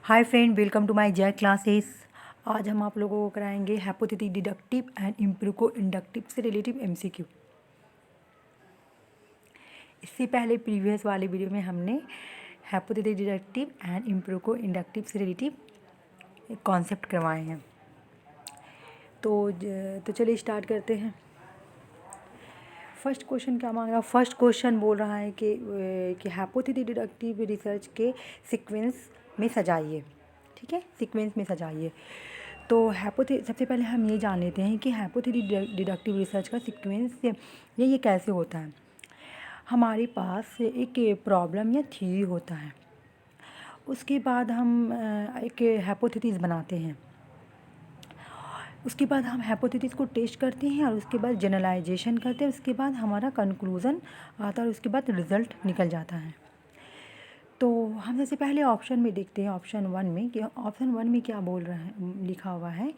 Hi friend, welcome to my Jai classes. आज हम आप लोगों को कराएंगे hypothetic deductive and empirico inductive से रिलेटिव एमसीक्यू। इससे पहले प्रीवियस वाले वीडियो में हमने hypothetic deductive and empirico inductive से रिलेटिव कॉन्सेप्ट करवाए हैं। तो चलिए स्टार्ट करते हैं। फर्स्ट क्वेश्चन क्या मांग रहा है? फर्स्ट क्वेश्चन बोल रहा है कि हाइपोथेटिक डिडक्टिव रिसर्च के सीक्वेंस में सजाइए। ठीक है, सीक्वेंस में सजाइए। तो सबसे पहले हम ये जान लेते हैं कि हाइपोथेटिक डिडक्टिव रिसर्च का सीक्वेंस ये कैसे होता है। हमारे पास एक प्रॉब्लम या थ्योरी होता है, उसके बाद हम एक हाइपोथेसिस बनाते हैं, उसके बाद हम हाइपोथेसिस को टेस्ट करते हैं और उसके बाद जनरलाइजेशन करते हैं, उसके बाद हमारा कंक्लूज़न आता है और उसके बाद रिज़ल्ट निकल जाता है। तो हम सबसे पहले ऑप्शन में देखते हैं, ऑप्शन वन में क्या बोल रहा है, लिखा हुआ है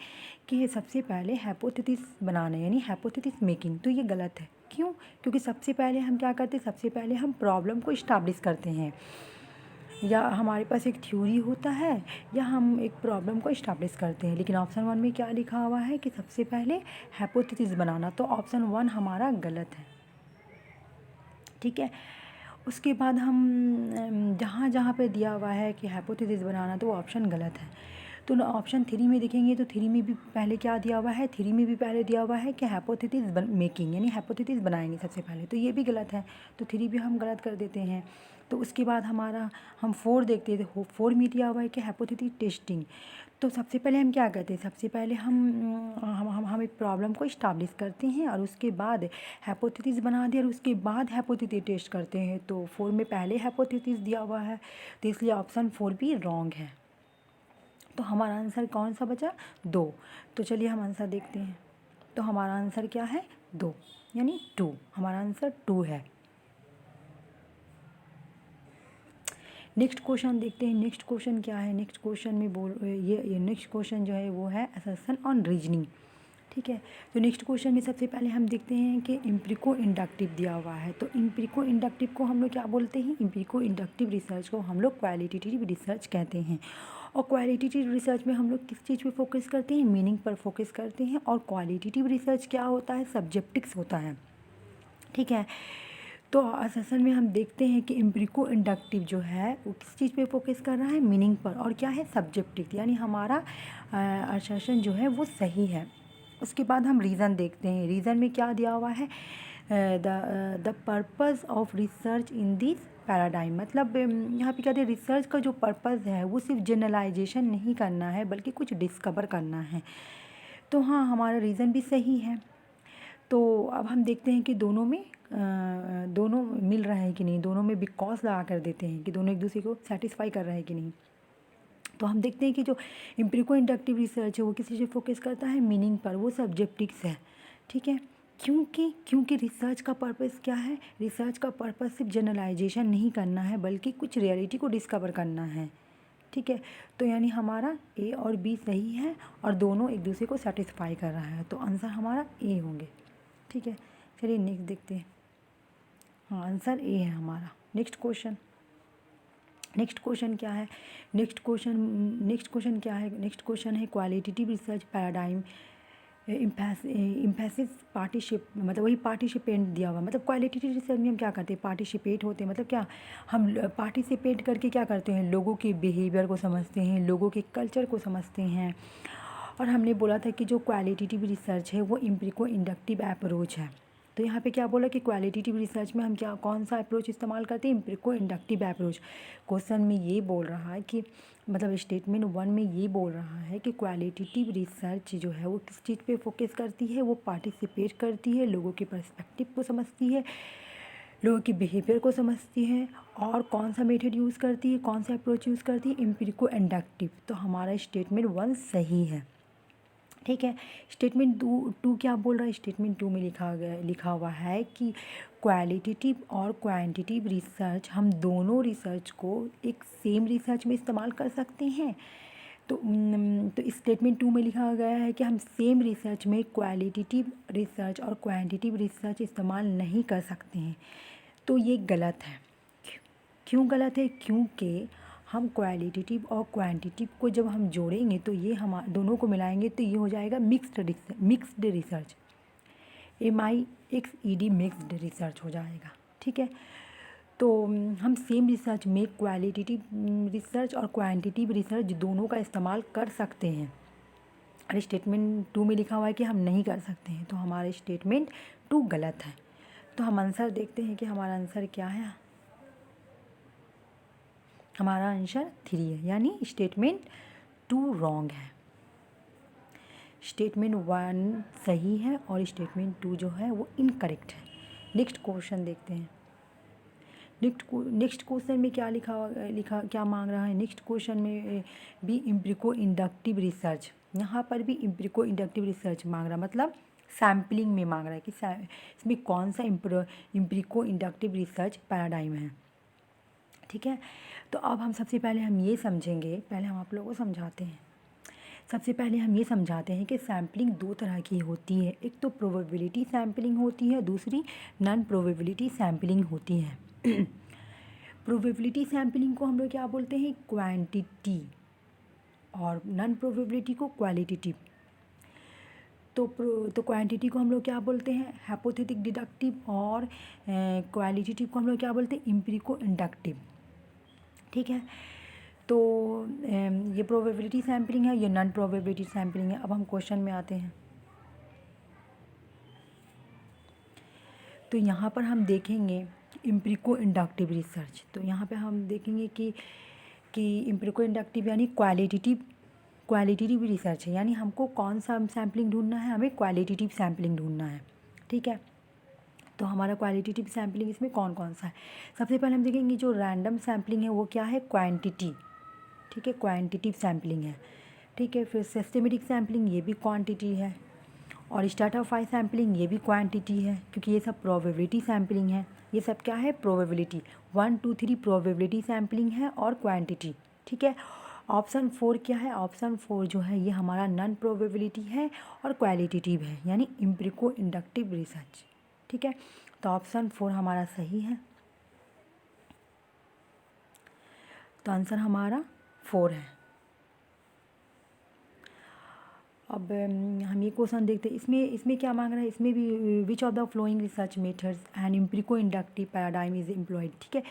कि सबसे पहले हाइपोथेसिस बनाना यानी हाइपोथेसिस मेकिंग। तो ये गलत है। क्यों? क्योंकि सबसे पहले हम क्या करते हैं, सबसे पहले हम प्रॉब्लम को इस्टाब्लिश करते हैं, या हमारे पास एक थ्योरी होता है या हम एक प्रॉब्लम को इस्टाब्लिश करते हैं। लेकिन ऑप्शन वन में क्या लिखा हुआ है कि सबसे पहले हाइपोथेसिस बनाना। तो ऑप्शन वन हमारा गलत है। ठीक है, उसके बाद हम जहाँ जहाँ पे दिया हुआ है कि हाइपोथेसिस बनाना, तो वो ऑप्शन गलत है। तो ऑप्शन थ्री में देखेंगे तो थ्री में भी पहले क्या दिया हुआ है, थ्री में भी पहले दिया हुआ है कि हाइपोथेसिस मेकिंग यानी हाइपोथेसिस बनाएंगे सबसे पहले। तो ये भी गलत है, तो थ्री भी हम गलत कर देते हैं। तो उसके बाद हम फोर देखते हैं, तो फोर में दिया हुआ है कि हाइपोथेसिस टेस्टिंग। तो सबसे पहले हम क्या करते हैं, सबसे पहले हम एक प्रॉब्लम को इस्टाब्लिश करते हैं और उसके बाद हाइपोथेसिस बना दिया और उसके बाद हाइपोथेसिस टेस्ट करते हैं। तो फोर में पहले हाइपोथेसिस दिया हुआ है, तो इसलिए ऑप्शन फोर भी रॉन्ग है। तो हमारा आंसर कौन सा बचा? दो। तो चलिए हम आंसर देखते हैं। तो हमारा आंसर क्या है? दो, यानी टू। हमारा आंसर टू है। नेक्स्ट क्वेश्चन देखते हैं। नेक्स्ट क्वेश्चन क्या है? नेक्स्ट क्वेश्चन में ये नेक्स्ट क्वेश्चन जो है वो है असर्शन ऑन रीजनिंग। ठीक है, तो नेक्स्ट क्वेश्चन में सबसे पहले हम देखते हैं कि एम्पिरिको इंडक्टिव दिया हुआ है। तो एम्पिरिको इंडक्टिव को हम लोग क्या बोलते हैं? एम्पिरिको इंडक्टिव रिसर्च को हम लोग क्वालिटेटिव रिसर्च कहते हैं। और क्वालिटेटिव रिसर्च में हम लोग किस चीज़ पे फोकस करते हैं? मीनिंग पर फोकस करते हैं। और क्वालिटेटिव रिसर्च क्या होता है? सब्जेक्टिव्स होता है। ठीक है, तो असर्शन में हम देखते हैं कि एम्पिरिको इंडक्टिव जो है वो किस चीज़ पे फोकस कर रहा है? मीनिंग पर। और क्या है? सब्जेक्टिव, यानी हमारा असर्शन जो है वो सही है। उसके बाद हम रीज़न देखते हैं। रीज़न में क्या दिया हुआ है? The purpose of research in this paradigm. मतलब यहाँ पे कहते हैं रिसर्च का जो पर्पज़ है वो सिर्फ जनरलाइजेशन नहीं करना है बल्कि कुछ डिस्कवर करना है। तो हाँ, हमारा रीज़न भी सही है। तो अब हम देखते हैं कि दोनों में दोनों मिल रहा है कि नहीं, दोनों में बिकॉज लगा कर देते हैं कि दोनों एक दूसरे को सेटिस्फाई कर रहा है कि नहीं। तो हम देखते हैं कि जो एम्पिरिको इंडक्टिव रिसर्च है वो किसी से फोकस करता है? मीनिंग पर। वो सब्जेक्टिव्स है। ठीक है, क्योंकि रिसर्च का पर्पस क्या है? रिसर्च का पर्पस सिर्फ जनरलाइजेशन नहीं करना है बल्कि कुछ रियलिटी को डिस्कवर करना है। ठीक है, तो यानी हमारा ए और बी सही है और दोनों एक दूसरे को सेटिस्फाई कर रहा है। तो आंसर हमारा ए होंगे। ठीक है, चलिए नेक्स्ट देखते हैं। हाँ, आंसर ए है हमारा। नेक्स्ट क्वेश्चन क्या है? नेक्स्ट क्वेश्चन क्या है? नेक्स्ट क्वेश्चन है क्वालिटेटिव रिसर्च पैराडाइम इम्फेसिस पार्टिसिप, मतलब वही पार्टिसिपेंट दिया हुआ। मतलब क्वालिटेटिव रिसर्च में हम क्या करते हैं? पार्टिसिपेट होते हैं। मतलब क्या, हम पार्टिसिपेट करके क्या करते हैं? लोगों के बिहेवियर को समझते हैं, लोगों के कल्चर को समझते हैं। और हमने बोला था कि जो क्वालिटेटिव रिसर्च है वो एम्पिरिको इंडक्टिव अप्रोच है। तो यहाँ पे क्या बोला कि क्वालिटेटिव रिसर्च में हम क्या कौन सा अप्रोच इस्तेमाल करते हैं? एम्पिरिको इंडक्टिव अप्रोच। क्वेश्चन में ये बोल रहा है कि मतलब स्टेटमेंट वन में ये बोल रहा है कि क्वालिटेटिव रिसर्च जो है वो किस चीज़ पे फोकस करती है? वो पार्टिसिपेट करती है, लोगों के पर्सपेक्टिव को समझती है, लोगों की बिहेवियर को समझती है। और कौन सा मेथड यूज़ करती है, कौन सा अप्रोच यूज़ करती है? एम्पिरिको इंडक्टिव। तो हमारा स्टेटमेंट वन सही है। ठीक है, स्टेटमेंट टू क्या बोल रहा है? स्टेटमेंट टू में लिखा हुआ है कि क्वालिटेटिव और क्वांटिटेटिव रिसर्च, हम दोनों रिसर्च को एक सेम रिसर्च में इस्तेमाल कर सकते हैं। तो स्टेटमेंट टू में लिखा गया है कि हम सेम रिसर्च में क्वालिटेटिव रिसर्च और क्वांटिटेटिव रिसर्च इस्तेमाल नहीं कर सकते हैं। तो ये गलत है। क्यों गलत है? क्योंकि हम क्वालिटेटिव और क्वांटिटिव को जब हम जोड़ेंगे तो ये हम दोनों को मिलाएंगे तो ये हो जाएगा mixed research, MIXED mixed research हो जाएगा। ठीक है, तो हम सेम रिसर्च में क्वालिटेटिव रिसर्च और क्वांटिटिव रिसर्च दोनों का इस्तेमाल कर सकते हैं। और स्टेटमेंट 2 में लिखा हुआ है कि हम नहीं कर सकते हैं, तो हमारा स्टेटमेंट 2 गलत है। तो हम आंसर देखते हैं कि हमारा आंसर क्या है। हमारा आंसर 3 है, यानी स्टेटमेंट 2 रॉन्ग है। स्टेटमेंट 1 सही है और स्टेटमेंट 2 जो है वो इनकरेक्ट है। नेक्स्ट क्वेश्चन देखते हैं। नेक्स्ट क्वेश्चन में क्या लिखा क्या मांग रहा है। नेक्स्ट क्वेश्चन में भी एम्पिरिको इंडक्टिव रिसर्च, यहाँ पर भी एम्पिरिको इंडक्टिव रिसर्च मांग रहा है, मतलब सैम्पलिंग में मांग रहा है कि इसमें कौन सा एम्पिरिको इंडक्टिव रिसर्च पैराडाइम है। ठीक है, तो अब हम सबसे पहले हम ये समझेंगे, पहले हम आप लोगों को समझाते हैं। सबसे पहले हम ये समझाते हैं कि सैम्पलिंग 2 तरह की होती है, एक तो प्रोबेबिलिटी सैम्पलिंग होती है, दूसरी नॉन प्रोबेबिलिटी सैम्पलिंग होती है। प्रोबेबिलिटी सैम्पलिंग को हम लोग क्या बोलते हैं, क्वांटिटी, और नॉन प्रोबेबिलिटी को क्वालिटेटिव। तो क्वांटिटी को हम लोग क्या बोलते हैं, हाइपोथेटिक डिडक्टिव, और क्वालिटेटिव को हम लोग क्या बोलते हैं, एम्पिरिको इंडक्टिव। ठीक है, तो ये प्रोबेबिलिटी सैम्पलिंग है, ये नॉन प्रोबेबिलिटी सैम्पलिंग है। अब हम क्वेश्चन में आते हैं। तो यहाँ पर हम देखेंगे एम्पिरिको इंडक्टिव रिसर्च, तो यहाँ पे हम देखेंगे कि एम्पिरिको इंडक्टिव यानी क्वालिटेटिव रिसर्च है, यानी हमको कौन सा सैम्पलिंग ढूंढना है, हमें क्वालिटेटिव सैम्पलिंग ढूंढना है। ठीक है, तो हमारा क्वालिटेटिव सैम्पलिंग इसमें कौन कौन सा है। सबसे पहले हम देखेंगे जो रैंडम सैम्पलिंग है वो क्या है, क्वांटिटी। ठीक है, क्वांटिटिव सैम्पलिंग है। ठीक है, फिर सिस्टेमेटिक सैम्पलिंग, ये भी क्वांटिटी है, और स्ट्रैटिफाई सैम्पलिंग ये भी क्वांटिटी है, क्योंकि ये सब प्रोबेबिलिटी सैम्पलिंग है। ये सब क्या है, प्रोबेबिलिटी। 1 2 3 प्रोबेबिलिटी सैम्पलिंग है और क्वांटिटी। ठीक है, ऑप्शन 4 क्या है, ऑप्शन 4 जो है ये हमारा नॉन प्रोबेबिलिटी है और क्वालिटेटिव है, यानी एम्पिरिको इंडक्टिव रिसर्च। ठीक है, तो ऑप्शन 4 हमारा सही है, तो आंसर हमारा 4 है। अब हम ये क्वेश्चन देखते हैं, इसमें क्या मांग रहा है, इसमें भी which of the following research methods and empirico inductive paradigm is employed. ठीक है,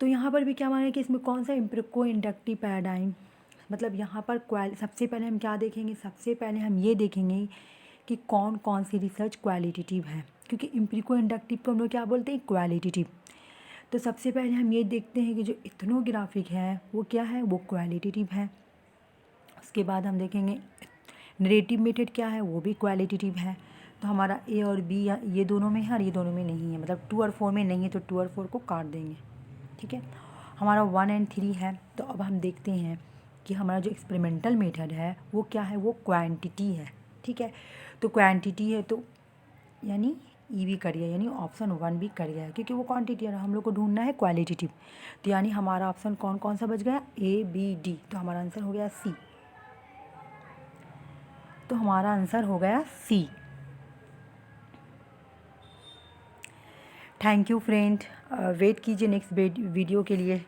तो यहाँ पर भी क्या मांग रहा है कि इसमें कौन सा एम्पिरिको इंडक्टिव पैराडाइम, मतलब यहाँ पर सबसे पहले हम क्या देखेंगे, सबसे पहले हम ये देखेंगे कि कौन कौन सी रिसर्च क्वालिटेटिव है, क्योंकि एम्पिरिको इंडक्टिव को हम लोग क्या बोलते हैं, क्वालिटेटिव। तो सबसे पहले हम ये देखते हैं कि जो इथनोग्राफिक है वो क्या है, वो क्वालिटेटिव है। उसके बाद हम देखेंगे नरेटिव मेथड क्या है, वो भी क्वालिटेटिव है। तो हमारा ए और बी ये दोनों में है और ये दोनों में नहीं है, मतलब 2 और 4 में नहीं है, तो 2 और 4 को काट देंगे। ठीक है, हमारा 1 और 3 है। तो अब हम देखते हैं कि हमारा जो एक्सपेरिमेंटल मेथड है वो क्या है, वो क्वांटिटी है। ठीक है, तो क्वांटिटी है तो यानी ई भी कर गया, यानी ऑप्शन 1 भी कर गया, क्योंकि वो क्वांटिटी है, हम लोग को ढूंढना है क्वालिटेटिव। तो यानी हमारा ऑप्शन कौन कौन सा बच गया, ABD। तो हमारा आंसर हो गया सी, तो हमारा आंसर हो गया सी। थैंक यू फ्रेंड, वेट कीजिए नेक्स्ट वीडियो के लिए।